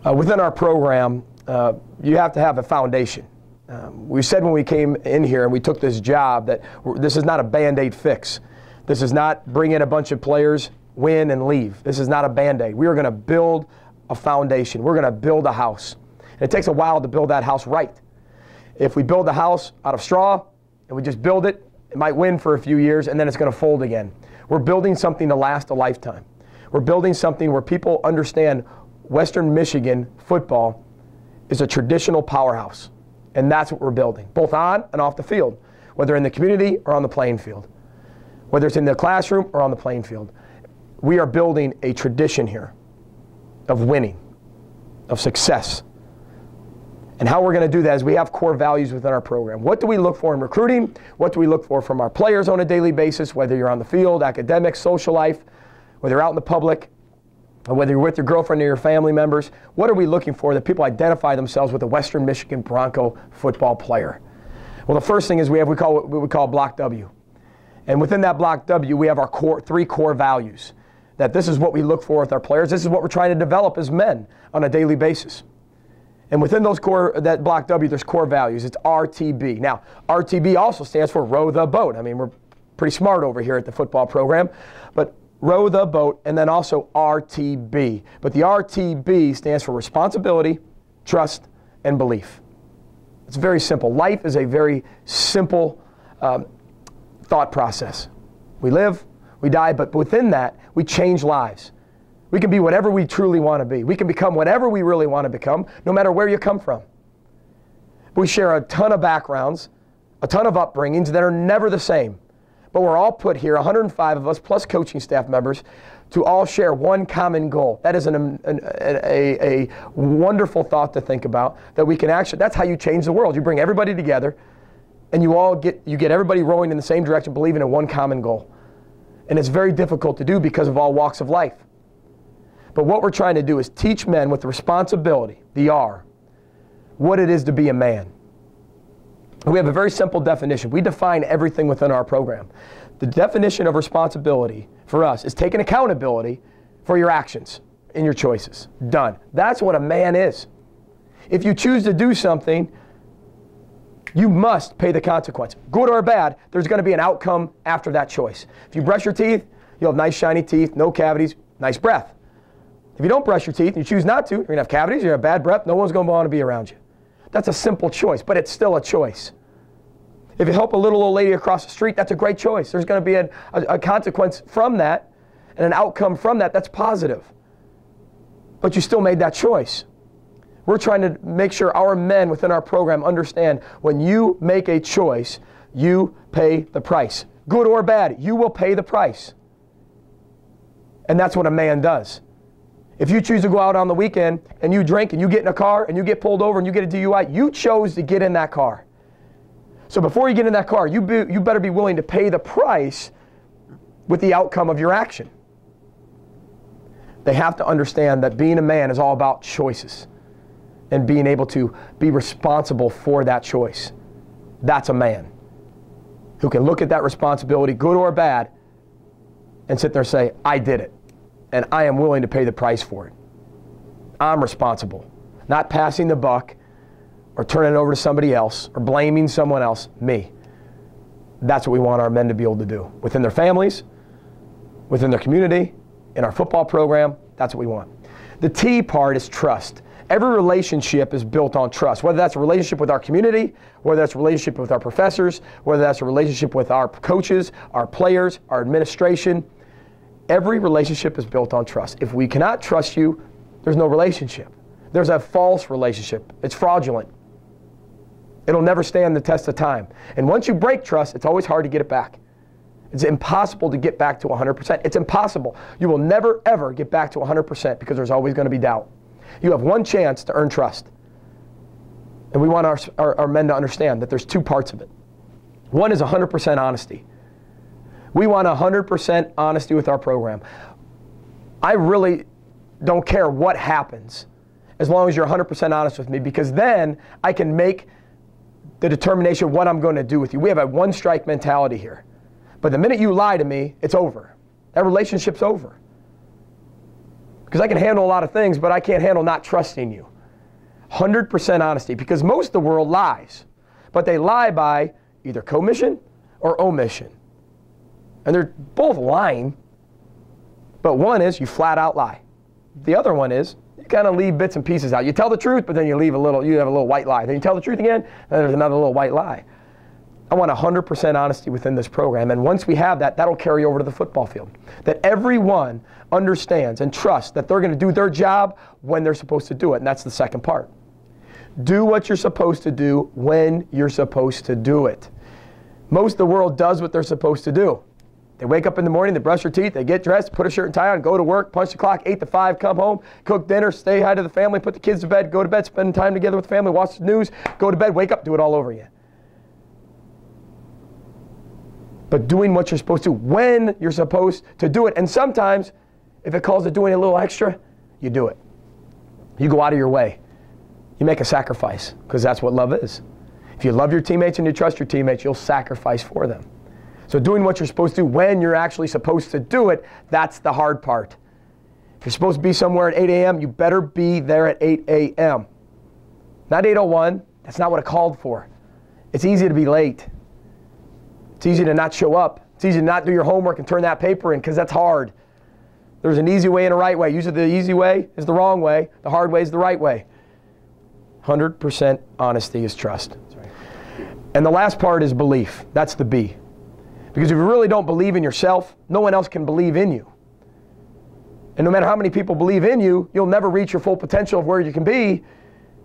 Within our program, you have to have a foundation. We said when we came in here and we took this job that this is not a Band-Aid fix. This is not bring in a bunch of players, win, and leave. This is not a Band-Aid. We are going to build a foundation. We're going to build a house. And it takes a while to build that house right. If we build the house out of straw and we just build it, it might win for a few years and then it's going to fold again. We're building something to last a lifetime. We're building something where people understand Western Michigan football is a traditional powerhouse. And that's what we're building, both on and off the field, whether in the community or on the playing field, whether it's in the classroom or on the playing field. We are building a tradition here of winning, of success. And how we're going to do that is we have core values within our program. What do we look for in recruiting? What do we look for from our players on a daily basis, whether you're on the field, academics, social life, whether you're out in the public, or whether you're with your girlfriend or your family members? What are we looking for that people identify themselves with a Western Michigan Bronco football player? Well, the first thing is we call what we call Block W. And within that Block W, we have our three core values. That this is what we look for with our players. This is what we're trying to develop as men on a daily basis. And within those that Block W, there's core values. It's RTB. Now, RTB also stands for row the boat. I mean, we're pretty smart over here at the football program. But row the boat, and then also RTB. But the RTB stands for responsibility, trust, and belief. It's very simple. Life is a very simple thought process. We live, we die, but within that, we change lives. We can be whatever we truly want to be. We can become whatever we really want to become, no matter where you come from. We share a ton of backgrounds, a ton of upbringings that are never the same. But we're all put here, 105 of us, plus coaching staff members, to all share one common goal. That is a wonderful thought to think about, that we can actually, that's how you change the world. You bring everybody together, and you get everybody rowing in the same direction, believing in one common goal. And it's very difficult to do because of all walks of life. But what we're trying to do is teach men with responsibility, the R, what it is to be a man. We have a very simple definition. We define everything within our program. The definition of responsibility for us is taking accountability for your actions and your choices. Done. That's what a man is. If you choose to do something, you must pay the consequence. Good or bad, there's going to be an outcome after that choice. If you brush your teeth, you'll have nice shiny teeth, no cavities, nice breath. If you don't brush your teeth and you choose not to, you're going to have cavities, you're going to have bad breath, no one's going to want to be around you. That's a simple choice, but it's still a choice. If you help a little old lady across the street, that's a great choice. There's going to be a consequence from that and an outcome from that that's positive. But you still made that choice. We're trying to make sure our men within our program understand when you make a choice, you pay the price. Good or bad, you will pay the price. And that's what a man does. If you choose to go out on the weekend and you drink and you get in a car and you get pulled over and you get a DUI, you chose to get in that car. So before you get in that car, you better be willing to pay the price with the outcome of your action. They have to understand that being a man is all about choices and being able to be responsible for that choice. That's a man who can look at that responsibility, good or bad, and sit there and say, I did it. And I am willing to pay the price for it. I'm responsible. Not passing the buck or turning it over to somebody else or blaming someone else, me. That's what we want our men to be able to do. Within their families, within their community, in our football program, that's what we want. The T part is trust. Every relationship is built on trust, whether that's a relationship with our community, whether that's a relationship with our professors, whether that's a relationship with our coaches, our players, our administration. Every relationship is built on trust. If we cannot trust you, there's no relationship. There's a false relationship. It's fraudulent. It'll never stand the test of time. And once you break trust, it's always hard to get it back. It's impossible to get back to 100%. It's impossible. You will never, ever get back to 100% because there's always going to be doubt. You have one chance to earn trust. And we want our men to understand that there's two parts of it. One is 100% honesty. We want 100% honesty with our program. I really don't care what happens as long as you're 100% honest with me, because then I can make the determination of what I'm going to do with you. We have a one-strike mentality here. But the minute you lie to me, it's over. That relationship's over. Because I can handle a lot of things, but I can't handle not trusting you. 100% honesty, because most of the world lies. But they lie by either commission or omission. And they're both lying, but one is you flat out lie. The other one is you kind of leave bits and pieces out. You tell the truth, but then you have a little white lie. Then you tell the truth again, then there's another little white lie. I want 100% honesty within this program. And once we have that, that'll carry over to the football field. That everyone understands and trusts that they're going to do their job when they're supposed to do it. And that's the second part. Do what you're supposed to do when you're supposed to do it. Most of the world does what they're supposed to do. They wake up in the morning, they brush their teeth, they get dressed, put a shirt and tie on, go to work, punch the clock, 8 to 5, come home, cook dinner, say hi to the family, put the kids to bed, go to bed, spend time together with the family, watch the news, go to bed, wake up, do it all over again. But doing what you're supposed to when you're supposed to do it. And sometimes, if it calls to doing a little extra, you do it. You go out of your way. You make a sacrifice, because that's what love is. If you love your teammates and you trust your teammates, you'll sacrifice for them. So doing what you're supposed to when you're actually supposed to do it, that's the hard part. If you're supposed to be somewhere at 8 a.m., you better be there at 8 a.m. Not 8:01. That's not what it called for. It's easy to be late. It's easy to not show up. It's easy to not do your homework and turn that paper in, because that's hard. There's an easy way and a right way. Usually the easy way is the wrong way. The hard way is the right way. 100% honesty is trust. That's right. And the last part is belief. That's the B. Because if you really don't believe in yourself, no one else can believe in you. And no matter how many people believe in you, you'll never reach your full potential of where you can be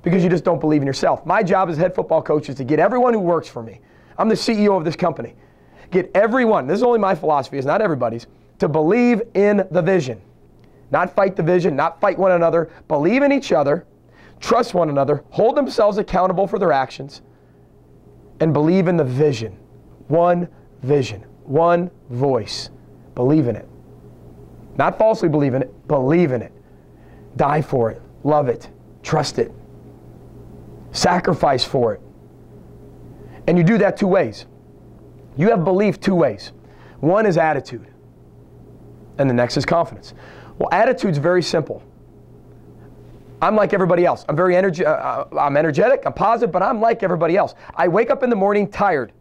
because you just don't believe in yourself. My job as head football coach is to get everyone who works for me. I'm the CEO of this company. Get everyone, this is only my philosophy, it's not everybody's, to believe in the vision. Not fight the vision, not fight one another. Believe in each other, trust one another, hold themselves accountable for their actions, and believe in the vision. One vision, one voice. Believe in it. Not falsely believe in it, believe in it. Die for it, love it, trust it. Sacrifice for it. And you do that two ways. You have belief two ways. One is attitude, and the next is confidence. Well, attitude's very simple. I'm like everybody else. I'm energetic, I'm positive, but I'm like everybody else. I wake up in the morning tired,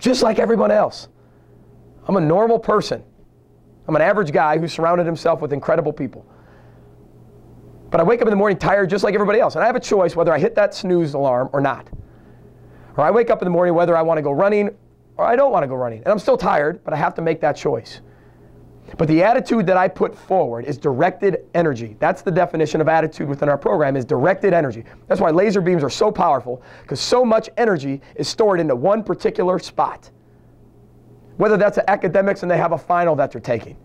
just like everyone else. I'm a normal person. I'm an average guy who surrounded himself with incredible people. But I wake up in the morning tired just like everybody else. And I have a choice whether I hit that snooze alarm or not. Or I wake up in the morning whether I want to go running or I don't want to go running. And I'm still tired, but I have to make that choice. But the attitude that I put forward is directed energy. That's the definition of attitude within our program, is directed energy. That's why laser beams are so powerful, because so much energy is stored into one particular spot. Whether that's academics and they have a final that they're taking,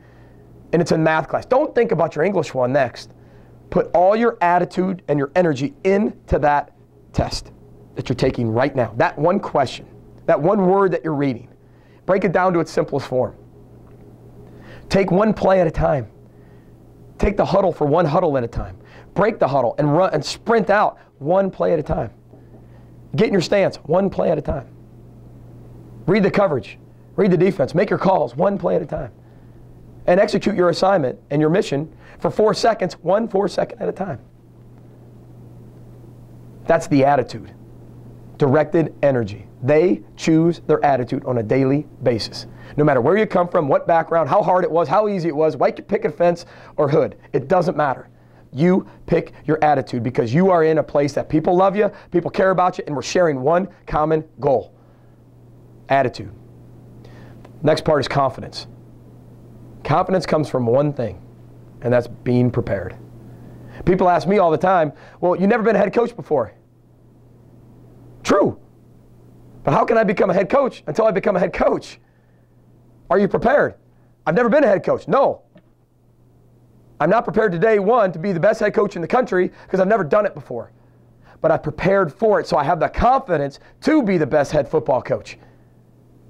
and it's in math class. Don't think about your English one next. Put all your attitude and your energy into that test that you're taking right now. That one question, that one word that you're reading. Break it down to its simplest form. Take one play at a time. Take the huddle for one huddle at a time. Break the huddle and run and sprint out one play at a time. Get in your stance one play at a time. Read the coverage. Read the defense. Make your calls one play at a time. And execute your assignment and your mission for 4 seconds, 1 4-second at a time. That's the attitude. Directed energy. They choose their attitude on a daily basis. No matter where you come from, what background, how hard it was, how easy it was, white picket fence or hood. It doesn't matter. You pick your attitude because you are in a place that people love you, people care about you, and we're sharing one common goal. Attitude. Next part is confidence. Confidence comes from one thing, and that's being prepared. People ask me all the time, well, you've never been a head coach before. True. But how can I become a head coach until I become a head coach? Are you prepared? I've never been a head coach. No. I'm not prepared today, one, to be the best head coach in the country because I've never done it before. But I prepared for it, so I have the confidence to be the best head football coach.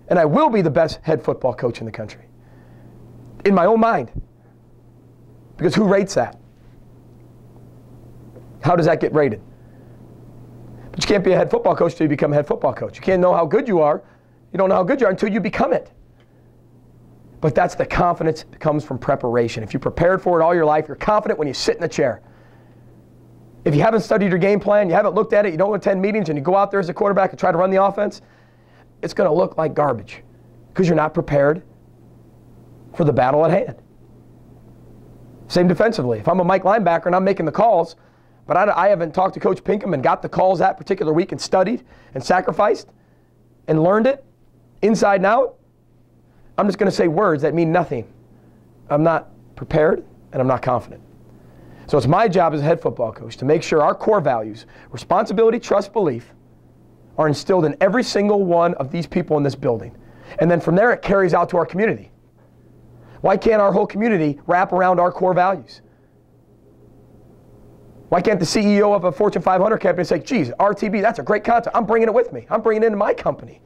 And I will be the best head football coach in the country. In my own mind. Because who rates that? How does that get rated? But you can't be a head football coach until you become a head football coach. You can't know how good you are. You don't know how good you are until you become it. But that's the confidence that comes from preparation. If you prepared for it all your life, you're confident when you sit in the chair. If you haven't studied your game plan, you haven't looked at it, you don't attend meetings, and you go out there as a quarterback and try to run the offense, it's going to look like garbage because you're not prepared for the battle at hand. Same defensively. If I'm a Mike linebacker and I'm making the calls, but I haven't talked to Coach Pinkham and got the calls that particular week and studied and sacrificed and learned it inside and out, I'm just going to say words that mean nothing. I'm not prepared and I'm not confident. So it's my job as a head football coach to make sure our core values, responsibility, trust, belief, are instilled in every single one of these people in this building. And then from there it carries out to our community. Why can't our whole community wrap around our core values? Why can't the CEO of a Fortune 500 company say, geez, RTB, that's a great concept. I'm bringing it with me. I'm bringing it into my company.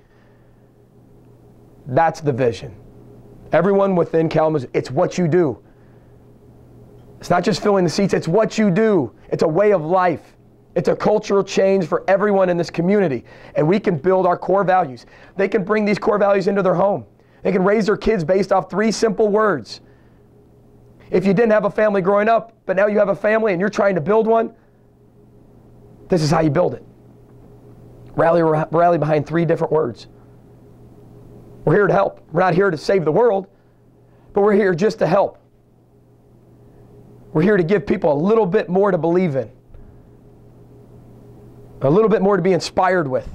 That's the vision. Everyone within Kalamazoo, it's what you do. It's not just filling the seats, it's what you do. It's a way of life. It's a cultural change for everyone in this community. And we can build our core values. They can bring these core values into their home. They can raise their kids based off 3 simple words. If you didn't have a family growing up, but now you have a family and you're trying to build one, this is how you build it. Rally behind 3 different words. We're here to help. We're not here to save the world, but we're here just to help. We're here to give people a little bit more to believe in, a little bit more to be inspired with,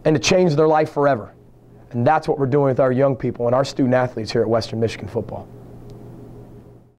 and to change their life forever. And that's what we're doing with our young people and our student athletes here at Western Michigan Football.